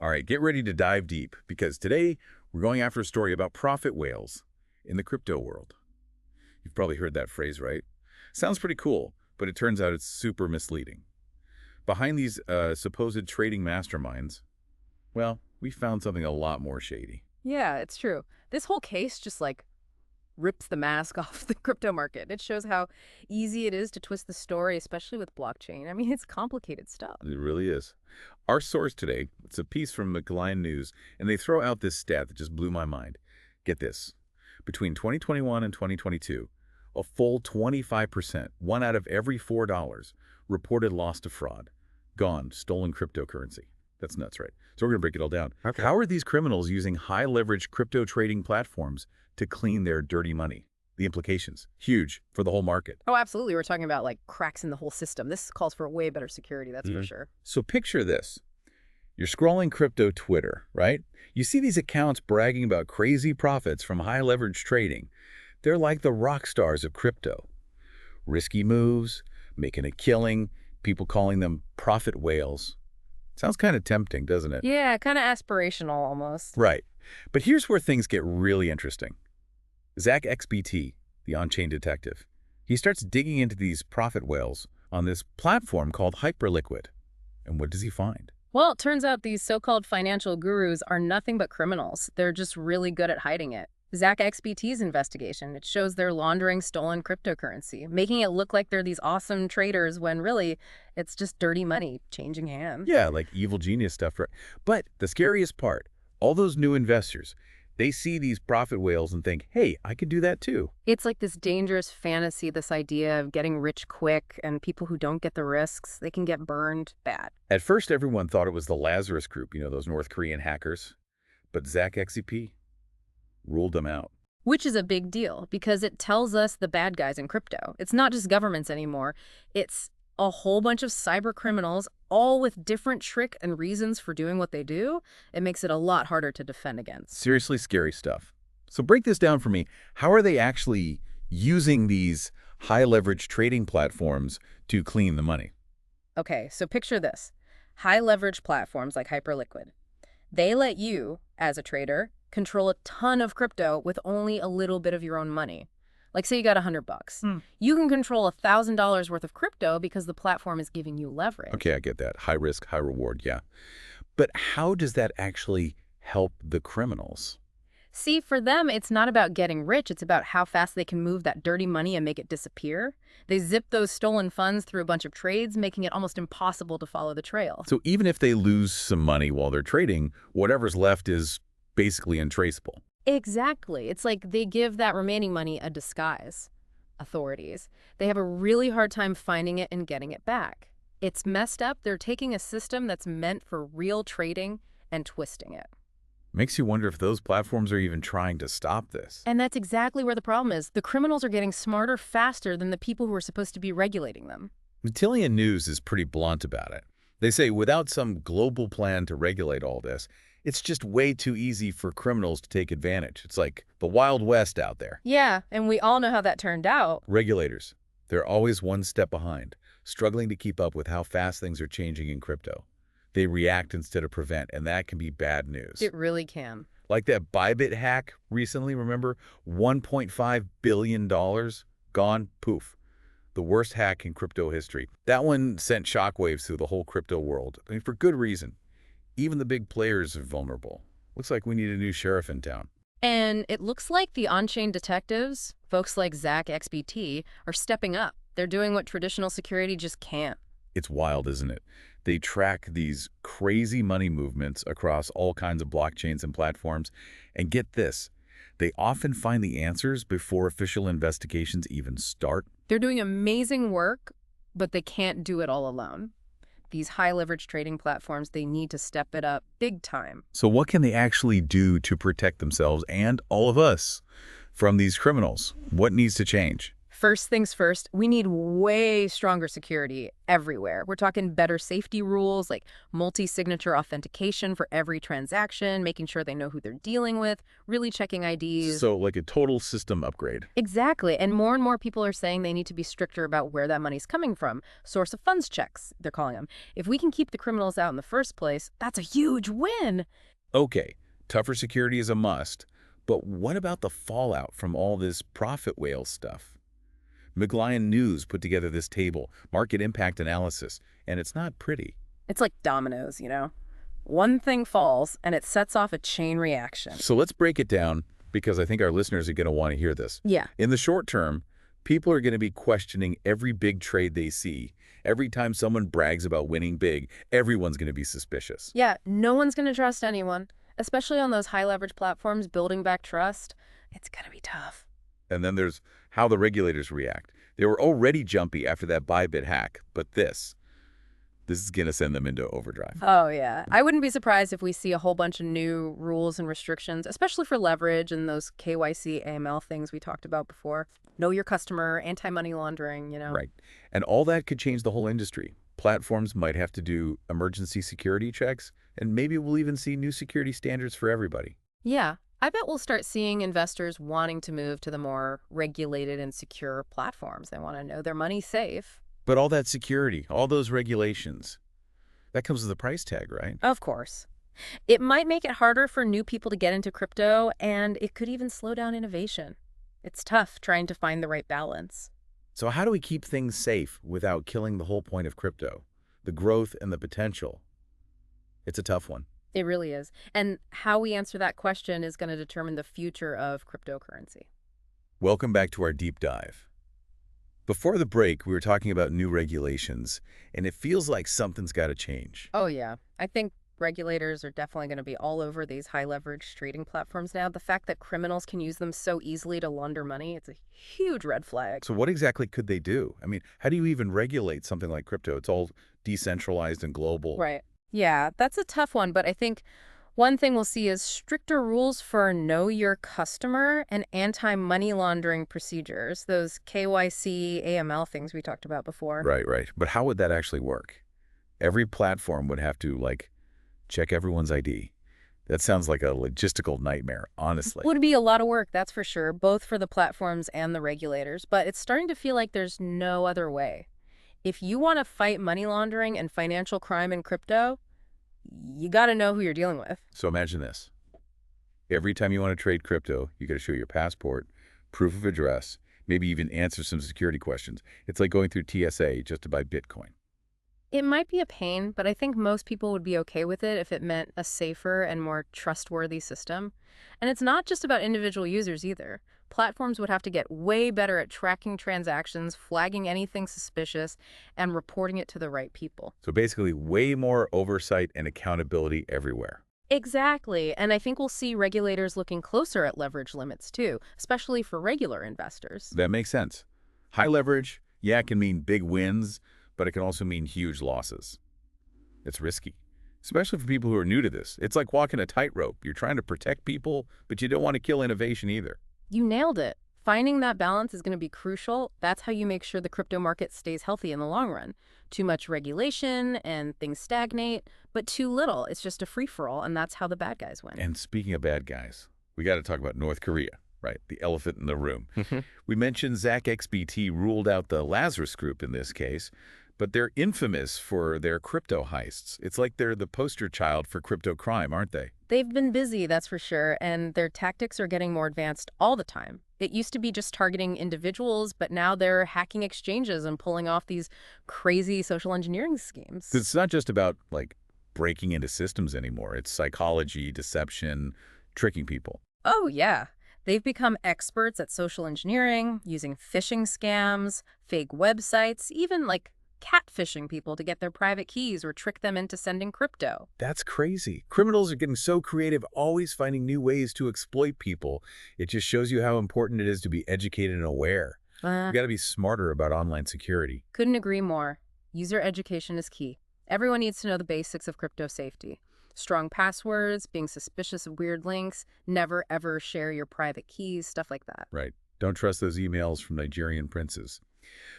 All right, get ready to dive deep because today we're going after a story about profit whales in the crypto world. You've probably heard that phrase, right? Sounds pretty cool, but it turns out it's super misleading. Behind these supposed trading masterminds, well, we found something a lot more shady. Yeah, it's true. This whole case just rips the mask off the crypto market. It shows how easy it is to twist the story, especially with blockchain. I mean, it's complicated stuff. It really is. Our source today, it's a piece from McLean News, and they throw out this stat that just blew my mind. Get this. Between 2021 and 2022, a full 25%, one out of every $4, reported loss to fraud. Gone, stolen cryptocurrency. That's nuts, right? So we're going to break it all down. Okay. How are these criminals using high-leverage crypto trading platforms to clean their dirty money? The implications, huge for the whole market. Oh, absolutely. We're talking about cracks in the whole system. This calls for way better security, that's for sure. So picture this. You're scrolling crypto Twitter, right? You see these accounts bragging about crazy profits from high-leverage trading. They're like the rock stars of crypto. Risky moves, making a killing, people calling them profit whales. Sounds kind of tempting, doesn't it? Yeah, kind of aspirational almost. Right. But here's where things get really interesting. Zach XBT, the on-chain detective, he starts digging into these profit whales on this platform called Hyperliquid. And what does he find? Well, it turns out these so-called financial gurus are nothing but criminals. They're just really good at hiding it. Zach XBT's investigation, it shows they're laundering stolen cryptocurrency, making it look like they're these awesome traders when really it's just dirty money changing hands. Yeah, like evil genius stuff, right? But the scariest part, all those new investors, they see these profit whales and think, hey, I could do that too. It's like this dangerous fantasy, this idea of getting rich quick, and people who don't get the risks, they can get burned bad. At first, everyone thought it was the Lazarus Group, those North Korean hackers. But Zach XBT ruled them out. Which is a big deal because it tells us the bad guys in crypto. It's not just governments anymore. It's a whole bunch of cyber criminals, all with different trick and reasons for doing what they do. It makes it a lot harder to defend against. Seriously scary stuff. So break this down for me. How are they actually using these high-leverage trading platforms to clean the money? Okay, so picture this. High-leverage platforms like Hyperliquid. They let you, as a trader, control a ton of crypto with only a little bit of your own money. Like say you got $100. You can control $1,000 worth of crypto because the platform is giving you leverage. Okay, I get that. High risk, high reward, yeah. But how does that actually help the criminals? See, for them, it's not about getting rich. It's about how fast they can move that dirty money and make it disappear. They zip those stolen funds through a bunch of trades, making it almost impossible to follow the trail. So even if they lose some money while they're trading, whatever's left is basically untraceable. Exactly. It's like they give that remaining money a disguise. Authorities. They have a really hard time finding it and getting it back. It's messed up. They're taking a system that's meant for real trading and twisting it. Makes you wonder if those platforms are even trying to stop this. And that's exactly where the problem is. The criminals are getting smarter faster than the people who are supposed to be regulating them. Matillion News is pretty blunt about it. They say without some global plan to regulate all this, it's just way too easy for criminals to take advantage. It's like the Wild West out there. Yeah, and we all know how that turned out. Regulators, they're always one step behind, struggling to keep up with how fast things are changing in crypto. They react instead of prevent, and that can be bad news. It really can. Like that Bybit hack recently, remember? $1.5 billion gone, poof. The worst hack in crypto history. That one sent shockwaves through the whole crypto world. I mean, for good reason. Even the big players are vulnerable. Looks like we need a new sheriff in town. And it looks like the on-chain detectives, folks like Zach XBT, are stepping up. They're doing what traditional security just can't. It's wild, isn't it? They track these crazy money movements across all kinds of blockchains and platforms. And get this, they often find the answers before official investigations even start. They're doing amazing work, but they can't do it all alone. These high-leverage trading platforms, they need to step it up big time. So what can they actually do to protect themselves and all of us from these criminals? What needs to change? First things first, we need way stronger security everywhere. We're talking better safety rules like multi-signature authentication for every transaction, making sure they know who they're dealing with, really checking IDs. So like a total system upgrade. Exactly. And more people are saying they need to be stricter about where that money's coming from. Source of funds checks, they're calling them. If we can keep the criminals out in the first place, that's a huge win. Okay, tougher security is a must, but what about the fallout from all this profit whale stuff? McGlion News put together this table, market impact analysis, and it's not pretty. It's like dominoes, you know? One thing falls, and it sets off a chain reaction. So let's break it down, because I think our listeners are going to want to hear this. Yeah. In the short term, people are going to be questioning every big trade they see. Every time someone brags about winning big, everyone's going to be suspicious. Yeah, no one's going to trust anyone, especially on those high-leverage platforms. Building back trust, it's going to be tough. And then there's how the regulators react. They were already jumpy after that Bybit hack, but this is going to send them into overdrive. Oh, yeah. I wouldn't be surprised if we see a whole bunch of new rules and restrictions, especially for leverage and those KYC, AML things we talked about before. Know your customer, anti-money laundering, you know. Right. And all that could change the whole industry. Platforms might have to do emergency security checks, and maybe we'll even see new security standards for everybody. Yeah. I bet we'll start seeing investors wanting to move to the more regulated and secure platforms. They want to know their money's safe. But all that security, all those regulations, that comes with a price tag, right? Of course. It might make it harder for new people to get into crypto, and it could even slow down innovation. It's tough trying to find the right balance. So how do we keep things safe without killing the whole point of crypto, the growth and the potential? It's a tough one. It really is. And how we answer that question is going to determine the future of cryptocurrency. Welcome back to our deep dive. Before the break, we were talking about new regulations, and it feels like something's got to change. Oh, yeah. I think regulators are definitely going to be all over these high-leverage trading platforms now. The fact that criminals can use them so easily to launder money, it's a huge red flag. So what exactly could they do? I mean, how do you even regulate something like crypto? It's all decentralized and global. Right. Yeah, that's a tough one, but I think one thing we'll see is stricter rules for know your customer and anti-money laundering procedures, those KYC, AML things we talked about before. Right. But how would that actually work? Every platform would have to, like, check everyone's ID. That sounds like a logistical nightmare, honestly. Would be a lot of work, that's for sure, both for the platforms and the regulators, but it's starting to feel like there's no other way. If you want to fight money laundering and financial crime in crypto, you got to know who you're dealing with. So imagine this. Every time you want to trade crypto, you got to show your passport, proof of address, maybe even answer some security questions. It's like going through TSA just to buy Bitcoin. It might be a pain, but I think most people would be okay with it if it meant a safer and more trustworthy system. And it's not just about individual users either. Platforms would have to get way better at tracking transactions, flagging anything suspicious, and reporting it to the right people. So basically, way more oversight and accountability everywhere. Exactly. And I think we'll see regulators looking closer at leverage limits too, especially for regular investors. That makes sense. High leverage, yeah, it can mean big wins, but it can also mean huge losses. It's risky, especially for people who are new to this. It's like walking a tightrope. You're trying to protect people, but you don't want to kill innovation either. You nailed it. Finding that balance is going to be crucial. That's how you make sure the crypto market stays healthy in the long run. Too much regulation and things stagnate, but too little. It's just a free-for-all, and that's how the bad guys win. And speaking of bad guys, we got to talk about North Korea, right? The elephant in the room. We mentioned ZachXBT ruled out the Lazarus Group in this case, but they're infamous for their crypto heists. It's like they're the poster child for crypto crime, aren't they? They've been busy, that's for sure, and their tactics are getting more advanced all the time. It used to be just targeting individuals, but now they're hacking exchanges and pulling off these crazy social engineering schemes. It's not just about, like, breaking into systems anymore. It's psychology, deception, tricking people. Oh, yeah. They've become experts at social engineering, using phishing scams, fake websites, even, like, catfishing people to get their private keys or trick them into sending crypto. That's crazy. Criminals are getting so creative, always finding new ways to exploit people. It just shows you how important it is to be educated and aware. You got to be smarter about online security. Couldn't agree more. User education is key. Everyone needs to know the basics of crypto safety. Strong passwords, being suspicious of weird links, never ever share your private keys, stuff like that. Right. Don't trust those emails from Nigerian princes.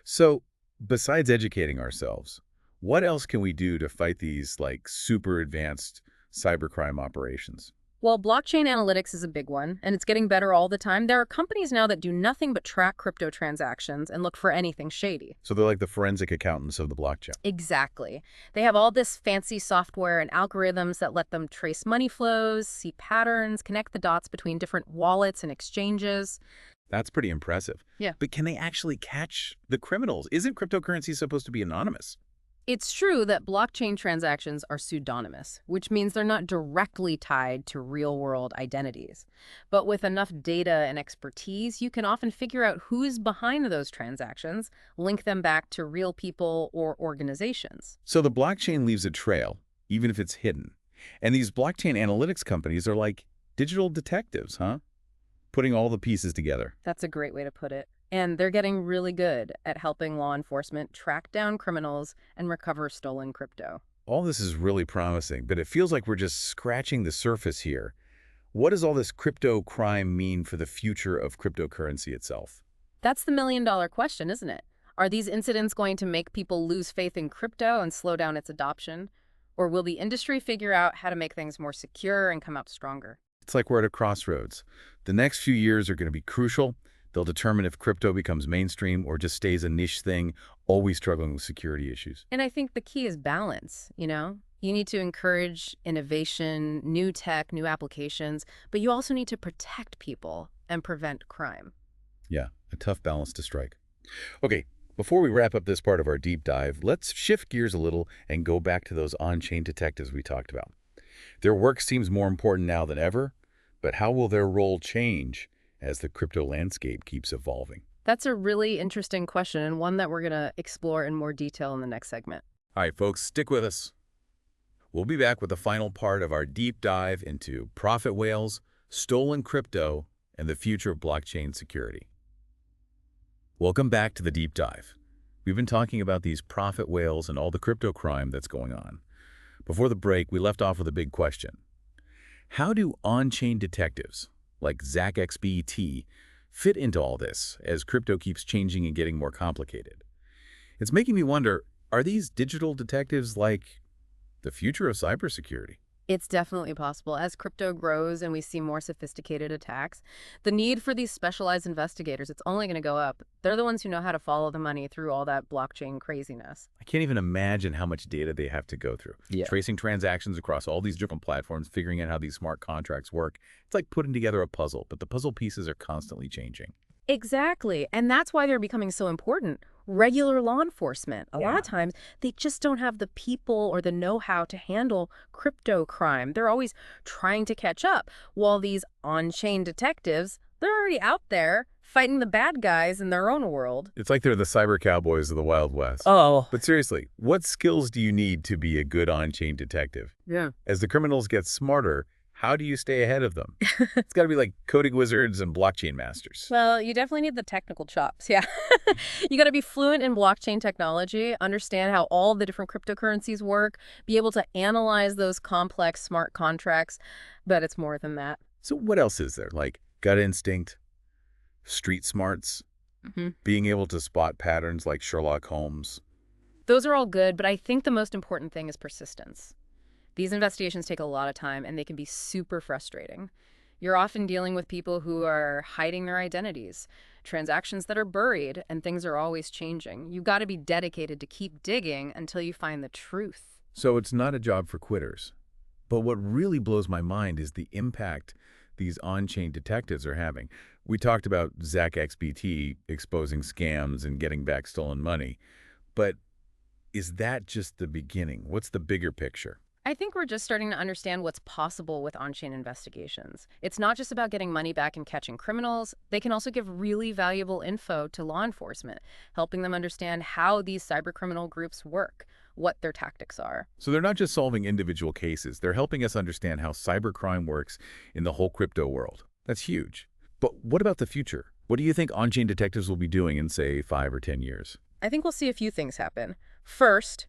So, besides educating ourselves, what else can we do to fight these, like, super advanced cybercrime operations? Well, blockchain analytics is a big one, and it's getting better all the time. There are companies now that do nothing but track crypto transactions and look for anything shady. So they're like the forensic accountants of the blockchain. Exactly. They have all this fancy software and algorithms that let them trace money flows, see patterns, connect the dots between different wallets and exchanges. That's pretty impressive. Yeah. But can they actually catch the criminals? Isn't cryptocurrency supposed to be anonymous? It's true that blockchain transactions are pseudonymous, which means they're not directly tied to real-world identities. But with enough data and expertise, you can often figure out who's behind those transactions, link them back to real people or organizations. So the blockchain leaves a trail, even if it's hidden. And these blockchain analytics companies are like digital detectives, huh? Putting all the pieces together. That's a great way to put it. And they're getting really good at helping law enforcement track down criminals and recover stolen crypto. All this is really promising, but it feels like we're just scratching the surface here. What does all this crypto crime mean for the future of cryptocurrency itself? That's the million-dollar question, isn't it? Are these incidents going to make people lose faith in crypto and slow down its adoption? Or will the industry figure out how to make things more secure and come out stronger? It's like we're at a crossroads. The next few years are going to be crucial. They'll determine if crypto becomes mainstream or just stays a niche thing, always struggling with security issues. And I think the key is balance, you know? You need to encourage innovation, new tech, new applications, but you also need to protect people and prevent crime. Yeah, a tough balance to strike. Okay, before we wrap up this part of our deep dive, let's shift gears a little and go back to those on-chain detectives we talked about. Their work seems more important now than ever, but how will their role change as the crypto landscape keeps evolving? That's a really interesting question and one that we're going to explore in more detail in the next segment. All right, folks, stick with us. We'll be back with the final part of our deep dive into profit whales, stolen crypto, and the future of blockchain security. Welcome back to the deep dive. We've been talking about these profit whales and all the crypto crime that's going on. Before the break, we left off with a big question. How do on-chain detectives, like ZachXBT, fit into all this as crypto keeps changing and getting more complicated? It's making me wonder, are these digital detectives like the future of cybersecurity? It's definitely possible. As crypto grows and we see more sophisticated attacks, the need for these specialized investigators, it's only going to go up. They're the ones who know how to follow the money through all that blockchain craziness. I can't even imagine how much data they have to go through. Yeah. Tracing transactions across all these different platforms, figuring out how these smart contracts work. It's like putting together a puzzle, but the puzzle pieces are constantly changing. Exactly. And that's why they're becoming so important. Regular law enforcement, a lot of times, they just don't have the people or the know-how to handle crypto crime. They're always trying to catch up, while these on-chain detectives, they're already out there fighting the bad guys in their own world. It's like they're the cyber cowboys of the Wild West. Oh. But seriously, what skills do you need to be a good on-chain detective? Yeah. As the criminals get smarter, how do you stay ahead of them? It's got to be like coding wizards and blockchain masters. Well, you definitely need the technical chops, yeah. You got to be fluent in blockchain technology, understand how all the different cryptocurrencies work, be able to analyze those complex smart contracts, but it's more than that. So what else is there? Like gut instinct, street smarts, being able to spot patterns like Sherlock Holmes. Those are all good, but I think the most important thing is persistence. These investigations take a lot of time, and they can be super frustrating. You're often dealing with people who are hiding their identities, transactions that are buried, and things are always changing. You've got to be dedicated to keep digging until you find the truth. So it's not a job for quitters. But what really blows my mind is the impact these on-chain detectives are having. We talked about ZachXBT exposing scams and getting back stolen money. But is that just the beginning? What's the bigger picture? I think we're just starting to understand what's possible with on-chain investigations. It's not just about getting money back and catching criminals. They can also give really valuable info to law enforcement, helping them understand how these cybercriminal groups work, what their tactics are. So they're not just solving individual cases. They're helping us understand how cybercrime works in the whole crypto world. That's huge. But what about the future? What do you think on-chain detectives will be doing in, say, 5 or 10 years? I think we'll see a few things happen. First,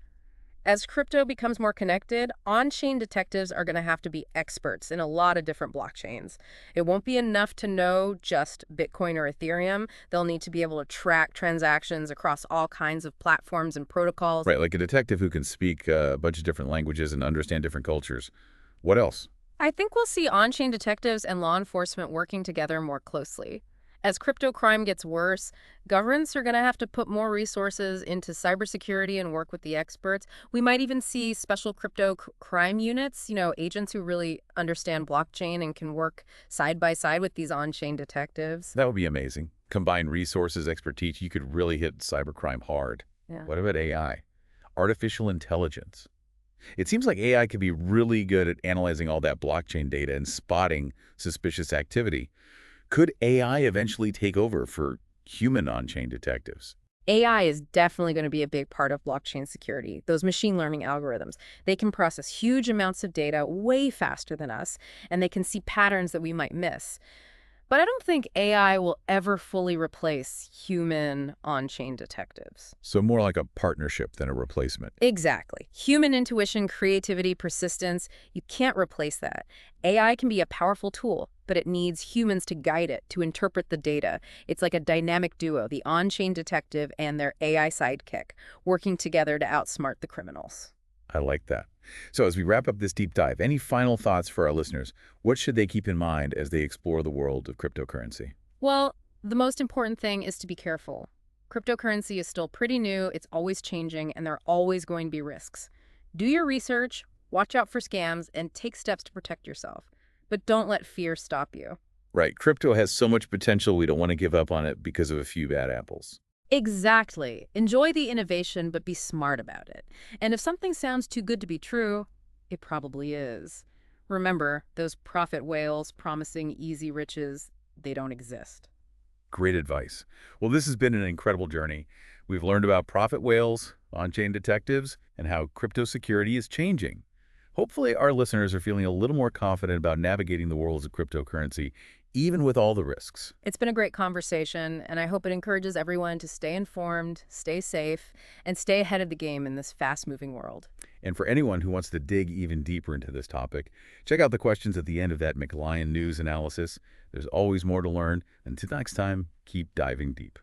As crypto becomes more connected, on-chain detectives are going to have to be experts in a lot of different blockchains. It won't be enough to know just Bitcoin or Ethereum. They'll need to be able to track transactions across all kinds of platforms and protocols. Right, like a detective who can speak a bunch of different languages and understand different cultures. What else? I think we'll see on-chain detectives and law enforcement working together more closely. As crypto crime gets worse, governments are going to have to put more resources into cybersecurity and work with the experts. We might even see special crypto crime units, agents who really understand blockchain and can work side by side with these on-chain detectives. That would be amazing. Combine resources, expertise, you could really hit cybercrime hard. Yeah. What about AI? Artificial intelligence. It seems like AI could be really good at analyzing all that blockchain data and spotting suspicious activity. Could AI eventually take over for human on-chain detectives? AI is definitely going to be a big part of blockchain security. Those machine learning algorithms, they can process huge amounts of data way faster than us, and they can see patterns that we might miss. But I don't think AI will ever fully replace human on-chain detectives. So more like a partnership than a replacement. Exactly. Human intuition, creativity, persistence, you can't replace that. AI can be a powerful tool, but it needs humans to guide it, to interpret the data. It's like a dynamic duo, the on-chain detective and their AI sidekick, working together to outsmart the criminals. I like that. So as we wrap up this deep dive, any final thoughts for our listeners? What should they keep in mind as they explore the world of cryptocurrency? Well, the most important thing is to be careful. Cryptocurrency is still pretty new, it's always changing, and there are always going to be risks. Do your research, watch out for scams, and take steps to protect yourself. But don't let fear stop you. Right, crypto has so much potential, we don't want to give up on it because of a few bad apples. Exactly. Enjoy the innovation, but be smart about it. And if something sounds too good to be true, it probably is. Remember, those profit whales promising easy riches, they don't exist. Great advice. Well, this has been an incredible journey. We've learned about profit whales, on-chain detectives, and how crypto security is changing. Hopefully, our listeners are feeling a little more confident about navigating the worlds of cryptocurrency, even with all the risks. It's been a great conversation, and I hope it encourages everyone to stay informed, stay safe, and stay ahead of the game in this fast-moving world. And for anyone who wants to dig even deeper into this topic, check out the questions at the end of that McLion News analysis. There's always more to learn. Until next time, keep diving deep.